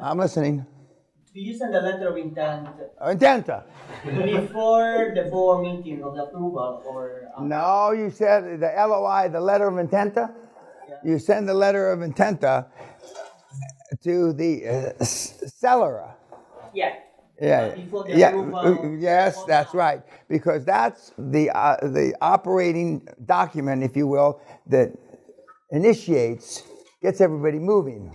I'm listening. do you send a letter of intent Intenta. before the board meeting of the approval or after? No, you said the LOI, the letter of intenta. Yeah. You send the letter of intenta to the seller. Yeah. Yeah, Before the approval. yes, that's right. Because that's the operating document, if you will, that initiates, gets everybody moving.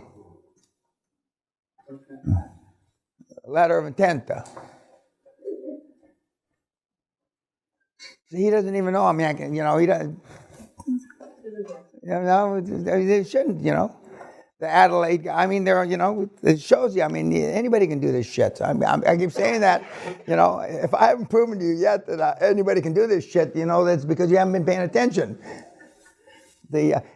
Okay. Letter of intenta. See, he doesn't even know. I mean, he doesn't. They shouldn't. The Adelaide guy. I mean, it shows you. I mean, anybody can do this shit. I keep saying that. If I haven't proven to you yet that anybody can do this shit, that's because you haven't been paying attention.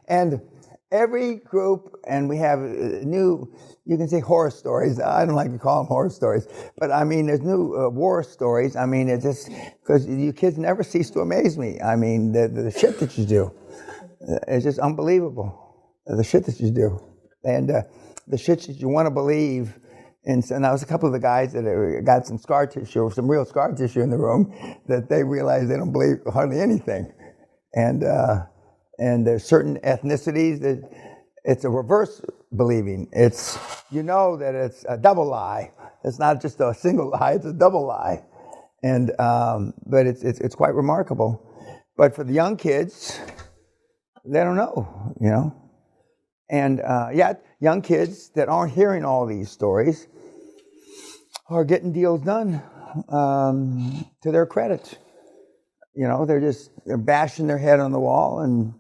And every group, and we have new. You can say horror stories. I don't like to call them horror stories, but I mean, there's new war stories. I mean, it's just because you kids never cease to amaze me. I mean, the shit that you do, it's just unbelievable. The shit that you do. And the shit that you want to believe, and that was a couple of the guys that got some scar tissue, some real scar tissue in the room, that they realize they don't believe hardly anything. And there's certain ethnicities that it's a reverse believing. It's that it's a double lie. It's not just a single lie; it's a double lie. And but it's quite remarkable. But for the young kids, they don't know, And yet, young kids that aren't hearing all these stories are getting deals done to their credit. They're bashing their head on the wall, and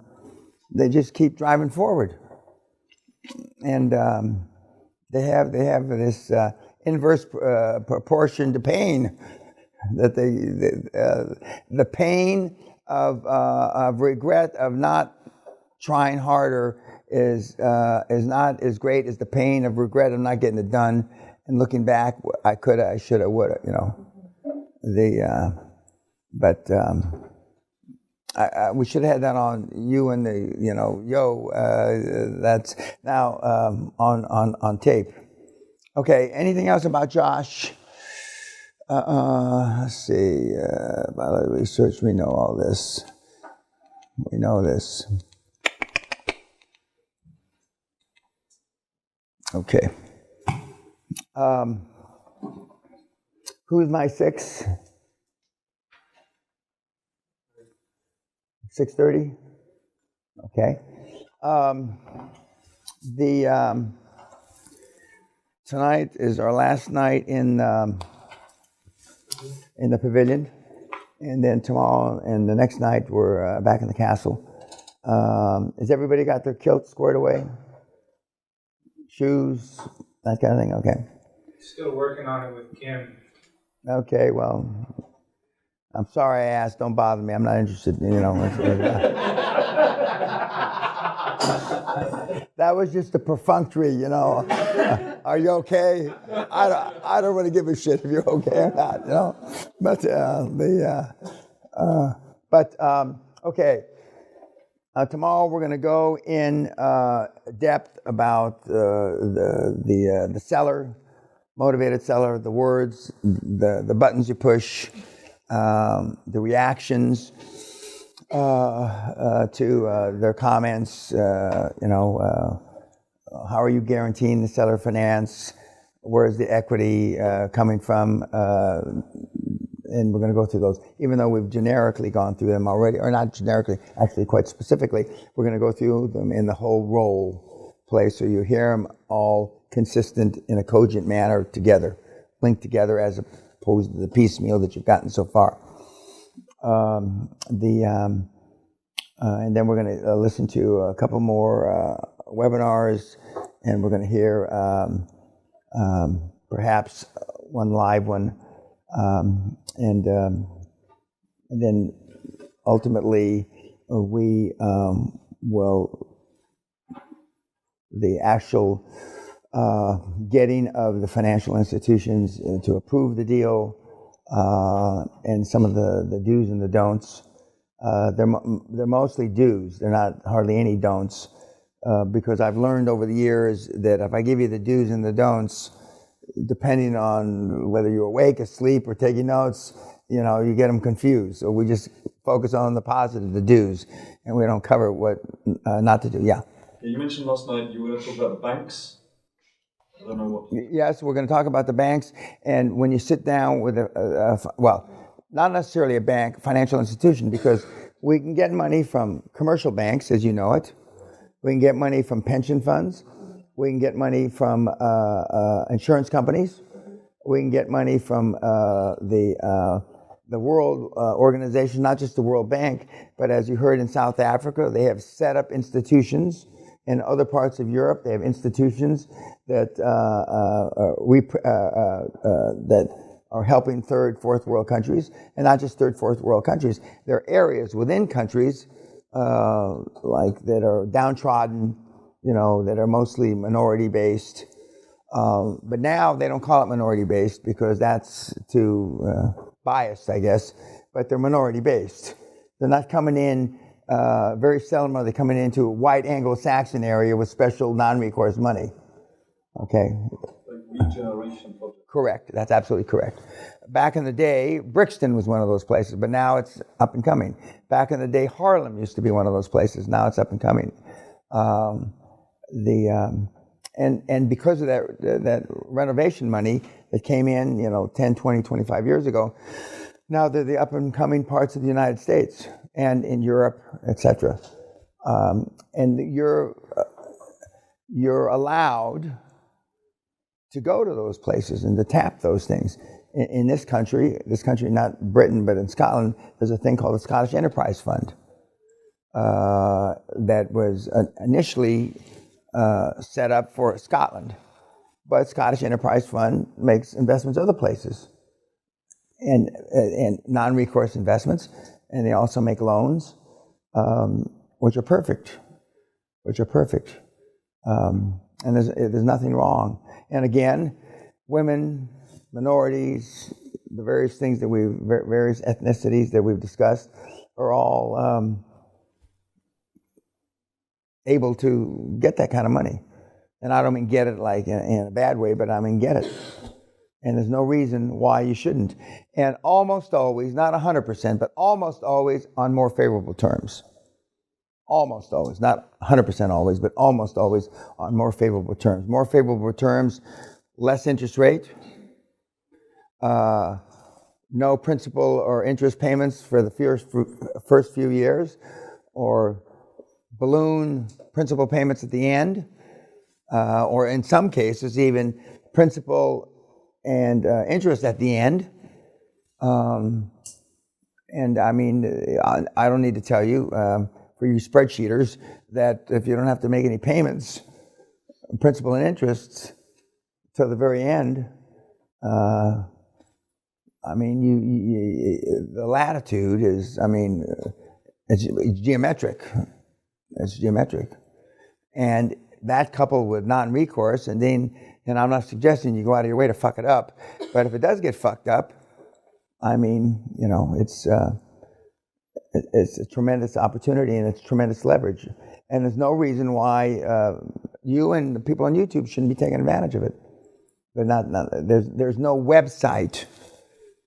they just keep driving forward. And they have this inverse proportion to pain, that the pain of regret of not trying harder is not as great as the pain of regret of not getting it done and looking back. I coulda, I shoulda, woulda. We should have had that on you and that's now on tape. Okay. Anything else about Josh? Let's see. By the research, we know all this. We know this. Okay. Who's my 6? 6:30? Okay. Tonight is our last night in the pavilion, and then tomorrow and the next night we're back in the castle. Has everybody got their kilt squared away? Shoes, that kind of thing. Okay. Still working on it with Kim. Okay, well, I'm sorry I asked. Don't bother me. I'm not interested. That was just a perfunctory. Are you okay? I don't really give a shit if you're okay or not. But okay. Tomorrow we're going to go in depth about the seller, motivated seller, the words, the buttons you push, the reactions to their comments. How are you guaranteeing the seller finance? Where's the equity coming from? And we're going to go through those, even though we've generically gone through them already, or not generically, actually quite specifically. We're going to go through them in the whole role play, so you hear them all consistent in a cogent manner together, linked together, as opposed to the piecemeal that you've gotten so far. And then we're going to listen to a couple more webinars, and we're going to hear perhaps one live one. And then ultimately we will, the actual getting of the financial institutions to approve the deal, and some of the do's and the don'ts. They're mostly do's. They're not hardly any don'ts. because I've learned over the years that if I give you the do's and the don'ts, depending on whether you're awake, asleep, or taking notes, you get them confused. So we just focus on the positive, the do's, and we don't cover what not to do. Yeah. You mentioned last night you were going to talk about the banks. I don't know what. Yes, we're going to talk about the banks. And when you sit down with well, not necessarily a bank, financial institution, because we can get money from commercial banks, as you know it. We can get money from pension funds. We can get money from insurance companies. We can get money from the World Organization, not just the World Bank, but as you heard in South Africa, they have set up institutions. In other parts of Europe, they have institutions that that are helping third, fourth world countries, and not just third, fourth world countries. There are areas within countries like that are downtrodden, that are mostly minority-based. But now they don't call it minority-based because that's too biased, I guess. But they're minority-based. They're not coming in. Very seldom are they coming into a white Anglo-Saxon area with special non-recourse money. Okay. Like regeneration project. Correct. That's absolutely correct. Back in the day, Brixton was one of those places, but now it's up and coming. Back in the day, Harlem used to be one of those places. Now it's up and coming. And because of that renovation money that came in, 10, 20, 25 years ago, now they're the up and coming parts of the United States and in Europe, etc. And you're allowed to go to those places and to tap those things. In this country, not Britain, but in Scotland, there's a thing called the Scottish Enterprise Fund that was initially set up for Scotland. But Scottish Enterprise Fund makes investments other places and non-recourse investments, and they also make loans, which are perfect. And there's nothing wrong. And again, women, minorities, the various things that various ethnicities that we've discussed are all able to get that kind of money. And I don't mean get it like in a bad way, but I mean get it. And there's no reason why you shouldn't. And almost always, not 100%, but almost always on more favorable terms. Almost always, not 100% always, but almost always on more favorable terms. More favorable terms, less interest rate, no principal or interest payments for the first few years, or balloon principal payments at the end, or in some cases even principal and interest at the end. And I mean, I don't need to tell you, for you spreadsheeters, that if you don't have to make any payments, principal and interest, till the very end, I mean, the latitude is, I mean, it's geometric. It's geometric. And that coupled with non-recourse, and I'm not suggesting you go out of your way to fuck it up, but if it does get fucked up, I mean, it's a tremendous opportunity and it's tremendous leverage. And there's no reason why you and the people on YouTube shouldn't be taking advantage of it. There's no website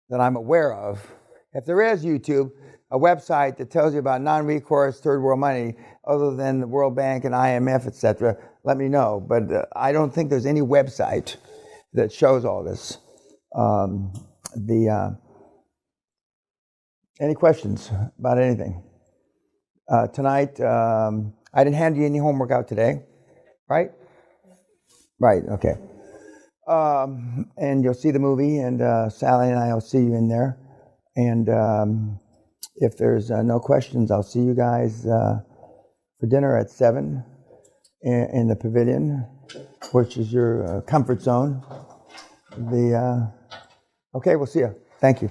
that I'm aware of. If there is YouTube, a website that tells you about non-recourse third world money other than the World Bank and IMF, etc., let me know. But I don't think there's any website that shows all this. Any questions about anything? Tonight, I didn't hand you any homework out today, right? Right, okay. And you'll see the movie, and Sally and I will see you in there. And if there's no questions, I'll see you guys for dinner at 7 in the pavilion, which is your comfort zone. Okay, we'll see you. Thank you.